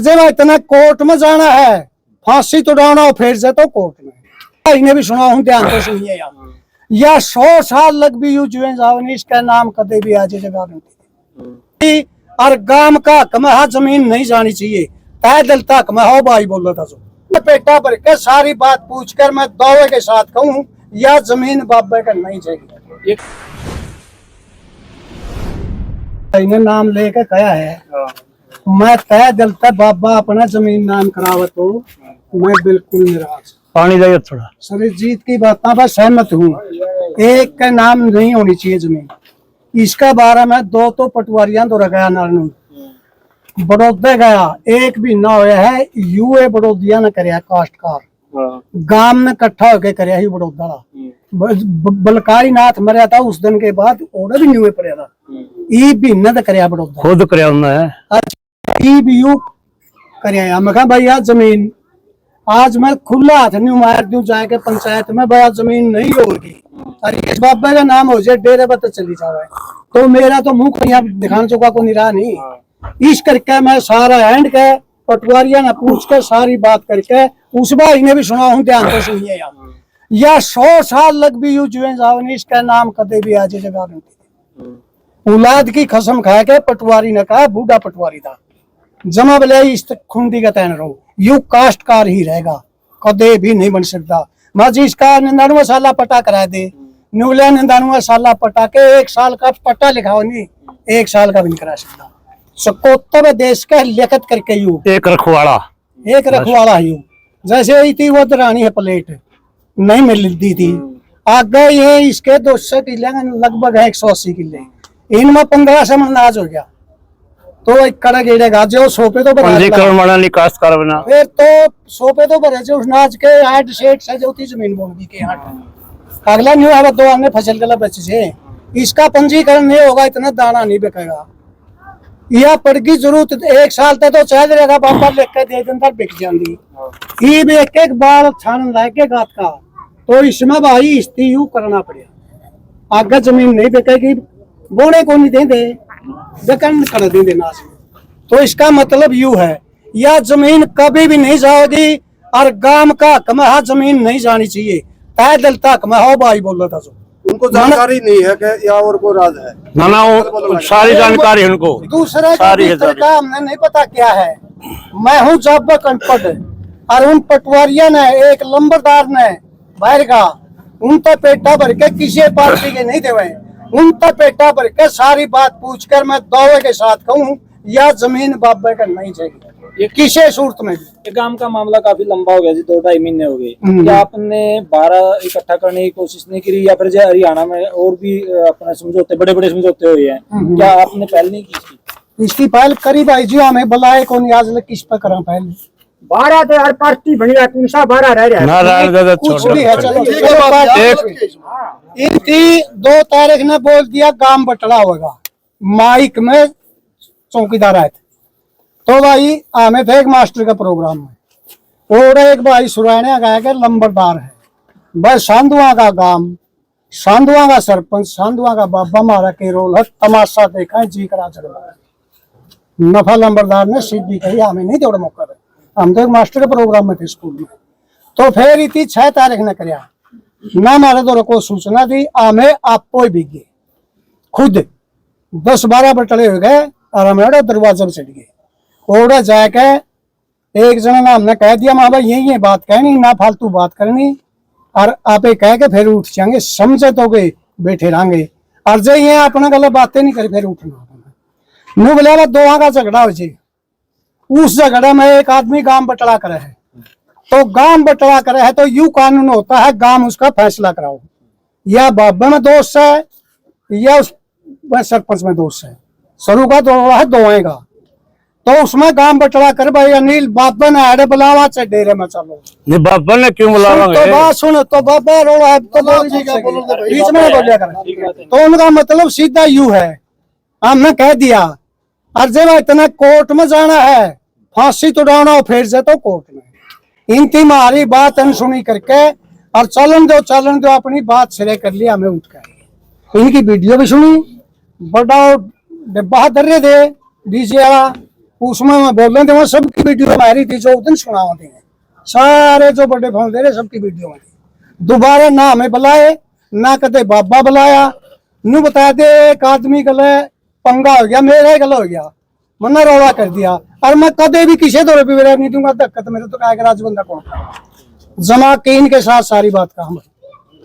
जब इतना कोर्ट में जाना है, फांसी तुड़ाना हो फिर से तो कोर्ट में। इन्हें भी सुना हूं, ध्यान से सुनिए यार। या 100 साल लग भी यू जुए जाओ इसका नाम कदे भी आज जगह नहीं। और गांव का हक में जमीन नहीं जानी चाहिए, तय दिल तक में हो भाई बोल था जो पेटा भर के सारी बात पूछ कर मैं दावे के साथ कहूँ या जमीन बाबे का नहीं चाहिए। इन्हें नाम लेके कहा है, मैं तय दिल तक बाबा अपना जमीन नाम करावत हो, मैं बिल्कुल निराश। पानी जाइए थोड़ा। सरजीत की बातों पर सहमत हूँ, एक का नाम नहीं होनी चाहिए जमीन। इसका बारे में 2 तो पटवारियां तो रखा नारायण बड़ौदा गया, एक भी ना होया है। यूए बड़ौदिया ने करया काश्तकार गांव में इकट्ठा होके करया ही बड़ौदा। बलकारी नाथ मरया था उस दिन के बाद और भी न्यूए पड़या था। ई भी न करया बड़ौदा खुद करया उन्होंने, ई भी यू करया। मैं कहा भाई यार जमीन आज मैं खुला हाथ नहीं मार दूं जाके पंचायत में, भाई जमीन नहीं होगी और इस बाबा का नाम हो जाए डेरे पर तो चली जावे, तो मेरा तो मुंह कहीं दिखाने चुका को निराह नहीं। इस करके मैं सारा हैंड के पटवारिया ने पूछ कर सारी बात करके उस भाई ने भी सुना हूं, ध्यान से सुनिए यार। या 100 साल लग भी यू जुए जाओ इसका नाम कदे भी आज जगह नहीं। औलाद की कसम खा के पटवारी ने कहा, बूढ़ा पटवारी था, जमा बले इस खुंडी का तैन रहो, यू काश्तकार ही रहेगा, कदे भी नहीं बन सकता। माजी इसका 99 साल पटा करा दे, नुगले 99 साल पटा के 1 साल का पट्टा लिखाओ नहीं, 1 साल का भी नहीं करा सकता। सकोत्तर देश का लिखत करके यू एक रखवाला यू जैसे इतनी वो दरानी है प्लेट नहीं मिलती थी, आगे ये इसके 200 किले लगभग है 180 किले, इनमें 15 से अनाज हो गया तो एक कड़ा गिरेगा जो सोपे तो फिर तो सोपे तो भरे जो अनाज के 8 सेठ से जो जमीन बोलगी के 8 अगला न्यू है 2 अन्य फसल गला बचे से इसका पंजीकरण नहीं होगा, इतना दाना नहीं बिकेगा। यह पड़गी जरूरत 1 साल तक तो चल रहेगा, बाबा लिख के दे दिन बिक जाती। ये भी एक बार छान लाके गात का तो इसमें भाई इस्ती यू करना पड़ेगा, आगे जमीन नहीं बिकेगी, बोने को नहीं देंगे बेकन कर देंगे नाश। तो इसका मतलब यू है यह जमीन कभी भी नहीं जाएगी और गांव का हक में जमीन नहीं जानी चाहिए, तय दिल तक में हो भाई बोल रहा था। उनको जानकारी नहीं है कि या और को राज है ना वो सारी जानकारी है उनको, दूसरे का हमने नहीं पता क्या है। मैं हूँ जब अनपढ़ और उन पटवारिया ने एक लंबरदार ने बाहर का उन तो पेटा भर के किसी पार्टी के नहीं देवे, उन तो पेटा भर के सारी बात पूछ कर मैं दावे के साथ कहूँ या जमीन बाबे का नहीं चाहिए ये किसी सूरत में भी। ये काम का मामला काफी लंबा हो गया जी, 2-2.5 महीने हो गए। क्या आपने 12 इकट्ठा करने की कोशिश नहीं करी या फिर जो हरियाणा में और भी अपने समझौते बड़े समझौते हुए हैं, क्या आपने पहल नहीं की इसकी पहल करी भाई जी, हमें बुलाए को नहीं आज किस पर करा पहल 12 तो यार पार्टी बनी है, कौन सा 12 रह रहा है कुछ भी है। चलो इनकी 2 तारीख ने बोल दिया काम बटला होगा, माइक में चौकीदार आए थे तो भाई हमें थे एक मास्टर का प्रोग्राम में और एक भाई सुराने गया के लंबरदार है भाई सांधुआ का गांव, सांधुआ का सरपंच, सांधुआ का बाबा मारा के रोल है, तमाशा देखा है जी करा चढ़ा नफा लंबरदार ने सीधी कही हमें नहीं दौड़ मौका है, हम तो एक मास्टर के प्रोग्राम में थे स्कूल में। तो फिर इतनी 6 तारीख ने कराया ना मारे दौड़ को सूचना दी, हमें आपको ही बिक गए खुद 10-12 बटले हो गए और हमें दरवाजे पर चढ़ गए और जाके एक जना ने हमने कह दिया माँ भाई यही बात कहनी ना फालतू बात करनी और आप कह के फिर उठ जाएंगे, समझे तो गए बैठे रहेंगे और जो ये अपना गलत बातें नहीं करी फिर उठना नू बोले 2 का झगड़ा हो जाए। उस झगड़े में एक आदमी गांव बटला करे है तो गांव बटला करे है तो यू कानून होता है गांव उसका फैसला कराओ, या बाबा में दोष है या उस सरपंच में दोष है, शुरू का तो है दोए का, तो उसमें गांव बटला कर भाई अनिल बाबा ने आड़े बुलावा चे डेरे में चलो नहीं बाबा ने क्यों बुलावा तो बात सुन तो बाबा रोड़ा है तो बीच में बोलिया कर, तो उनका मतलब सीधा यू है हमने कह दिया और जब इतना कोर्ट में जाना है फांसी तुड़ाना हो फिर से तो कोर्ट में इनकी हमारी बात अनसुनी करके और चलन दो अपनी बात सिरे कर लिया, हमें उठ कर इनकी वीडियो भी सुनी, बड़ा डिब्बा दर्रे दे डीजे वाला उसमें मैं बोल रहे थे वहाँ सबकी वीडियो हमारी थी जो उस दिन सुनाते हैं सारे जो बड़े फोन दे रहे सबकी वीडियो में थी। दोबारा ना हमें बुलाए ना कदे बाबा बुलाया नू बता दे एक आदमी गले पंगा हो गया मेरा ही गला हो गया मना रौला कर दिया और मैं कदे भी किसी दौरे पे मेरा नहीं दूंगा धक्कत मेरे तो क्या राज बंदा कौन जमा के इनके साथ सारी बात का हम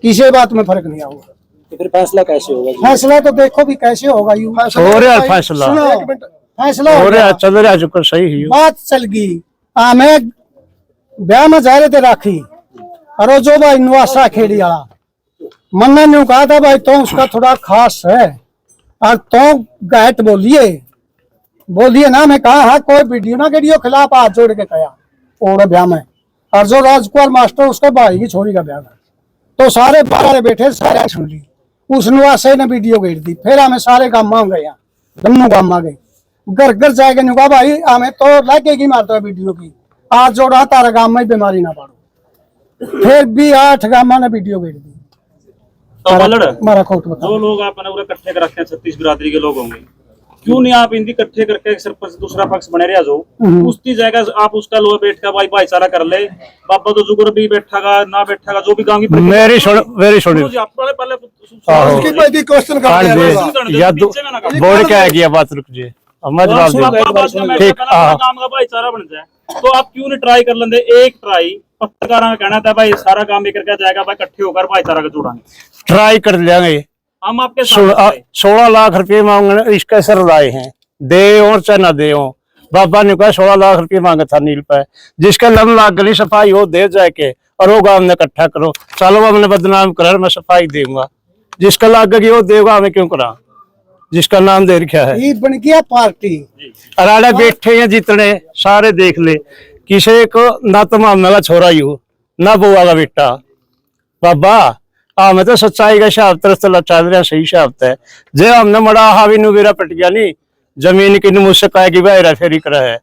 किसी बात में फर्क नहीं आऊंगा। तो फिर फैसला कैसे होगा जी? फैसला तो देखो भी कैसे होगा यूं हो रहा है फैसला, सुनो, फैसला हो हो रहा है, गया चल रहा है, शुक्र सही है। बात चल गई हमें ब्याह में जा रहे थे राखी और जो भाई नुआसा खेड़ी वाला मन्ना ने कहा था भाई तो उसका थोड़ा खास है और तो गैट बोलिए ना मैं कहा हाँ कोई वीडियो खिलाफ हाथ जोड़ के कहा और ब्याह में और जो राजकुमार मास्टर उसके भाई की छोरी का ब्याह था तो सारे बाहर बैठे सारे सुन ली उस नुआसे ने वीडियो घेर दी फिर हमें सारे गाँव में गए दोनों गाँव में गए घर घर जाके नुका भाई हमें तो लगे की मारता है वीडियो की आज जोड़ा तारा गाँव में बीमारी ना पड़ो फिर भी 8 गाँव ने वीडियो घेर दी। तो बल्लड़ हमारा कोट बता जो लोग आपने पूरा इकट्ठे कर रखे हैं 36 बिरादरी के लोग होंगे क्यों नहीं आप इनकी इकट्ठे करके एक सरपंच दूसरा पक्ष बने रहा जो उसकी जगह आप उसका लोग बैठ कर भाईचारा कर ले बाबा तो जुगर भी बैठागा ना बैठागा जो भी गाँव की मेरी सुनो जी, आप पहले उसकी पहली क्वेश्चन कर या बोर्ड क्या है गया बात रुक जी मैं जवाब दूं ठीक काम का भाईचारा बन जाए तो आप क्यों नहीं ट्राई कर लेंगे एक ट्राई पत्रकार का कहना था भाई सारा काम भी करके जाएगा भाई इकट्ठे होकर भाईचारा का जोड़ांगे ट्राई कर लेंगे। हम आपके साथ 16 लाख रुपए मांगने इसके सर लाए हैं दे और चाहे ना दे बाबा ने कहा 16 लाख रुपए मांगा था नील पे जिसका लम लाख गली सफाई हो दे जाके और वो गाँव ने इकट्ठा करो चलो हमने बदनाम करा मैं सफाई दूंगा जिसका लाग गई वो देगा हमें क्यों करा जिसका नाम दे रखा है ये बन गया पार्टी अराड़ा बैठे हैं जितने सारे देख ले किसी को ना तो मामा का छोरा ही हो ना बुआ का बेटा बाबा मैं तो सच्चाई का हिसाब तरस तो चल रहा सही हिसाब है जे हमने मड़ा हावी नु मेरा पट गया नहीं जमीन की मुझसे कहा कि भाई फेरी करा है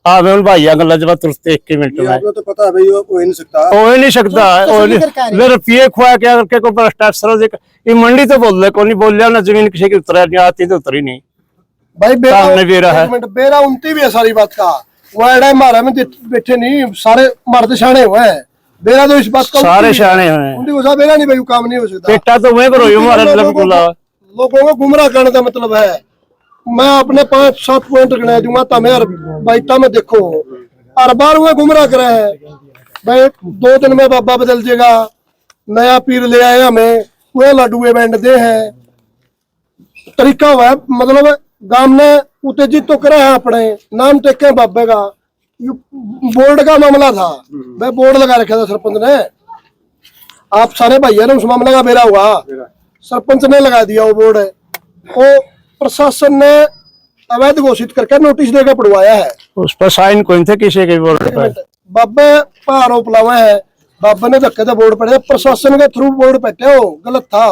मैं उन भाइया का लजवा तुरंत 1 मिनट में आपको तो पता है भाई वो हो ही नहीं सकता हो ही नहीं सकता मेरे पिए खुआ क्या करके को भ्रष्टाचार ये मंडी तो बोल रहे को नहीं बोल लिया ना जमीन किसी की उतरा नहीं आती तो उतरी नहीं भाई सामने बेरा है बेरा उनती भी है सारी बात का वो एड़ा मारा में बैठे नहीं सारे मर्द शाणे हुए हैं बेरा तो इस बात का सारे शाणे हैं उनकी उसा बेरा नहीं भाई वो काम नहीं हो सकता बेटा तो मैं करो यो मारा लोगों को गुमराह करने का मतलब है मैं अपने 5-7 पॉइंट गिना दूंगा तमें भाई तम देखो हर बार वो गुमराह करे है भाई 2 दिन में बाबा बदल जाएगा नया पीर ले आए हमें वो लड्डुए बैंड दे है तरीका हुआ है मतलब गांव ने उत्तेजित तो करा है अपने नाम टेके बाबे का बोर्ड का मामला था मैं बोर्ड लगा रखा था सरपंच ने आप सारे भैया ने उस मामले का बेरा हुआ सरपंच ने लगा दिया वो बोर्ड वो प्रशासन ने अवैध घोषित करके नोटिस देकर पड़वाया है उस पर साइन कोई थे किसी के बोर्ड पर बाबे पर आरोप लावा है बाबा ने धक्के से बोर्ड पड़े प्रशासन के थ्रू बोर्ड बैठे हो गलत था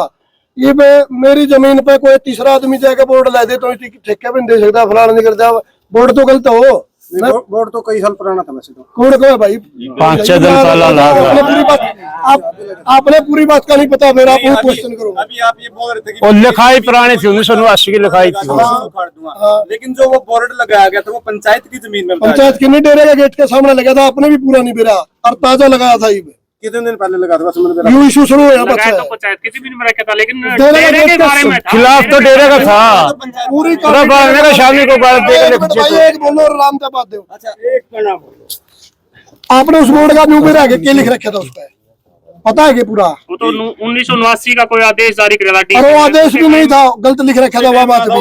ये मेरी जमीन पे कोई तीसरा आदमी जाके बोर्ड ला दे तो ठेके भी नहीं दे सकता फलाना नहीं करता बोर्ड तो गलत हो बोर्ड तो कई साल पुराना था वैसे तो कौन को है भाई 5-6 दिन पहला आपने पूरी बात का नहीं पता मेरा आप क्वेश्चन करो अभी आप ये बोल रहे थे और लिखाई पुरानी थी 1989 की लिखाई थी उखाड़ दूंगा लेकिन जो वो बोर्ड लगाया गया था वो पंचायत की जमीन में पंचायत किन्नी डेरे का गेट के सामने लगा था आपने भी पूरा नहीं बेरा और ताजा लगाया था ये कितने दिन पहले लगा था बस मैंने यू इशू शुरू हुआ बच्चा तो पंचायत की जमीन में रखा था लेकिन डेरे डेरे के का बारे में था खिलाफ तो डेरे का था पूरी पूरा बारने का शामी को बार देख ले भाई एक बोलो और आराम से बात दो अच्छा एक करना बोलो आपने उस बोर्ड का न्यू बेरा के क्या लिख रखा था उस पे पता है कि पूरा वो तो 1989 का कोई आदेश जारी करा था और वो आदेश भी नहीं था गलत लिख रखा था वह बात भी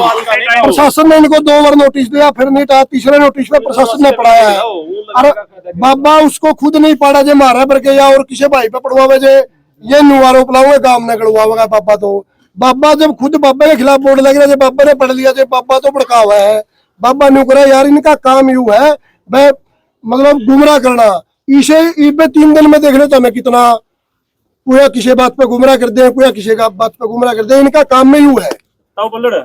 प्रशासन ने इनको 2 बार नोटिस दिया फिर नहीं था तीसरे नोटिस में प्रशासन ने पढ़ाया है और बाबा उसको खुद नहीं पढ़ा जे मारा करके या और किसी भाई पे पढ़वावे जे ये न्यू आरोप लाऊंगा काम न करवावेगा बाबा तो बाबा जब खुद बाबा के खिलाफ बोर्ड लग रहा है बाबा ने पढ़ लिया बाबा तो भड़का हुआ है बाबा न्यू करा यार इनका काम यू है वह मतलब गुमराह करना इसे 3 दिन में देख लो तो हमें कितना पूरा किसी बात पे गुमराह कर दे पूरा किसी का बात पे गुमराह कर दे इनका काम में यूं है तो बल्लड़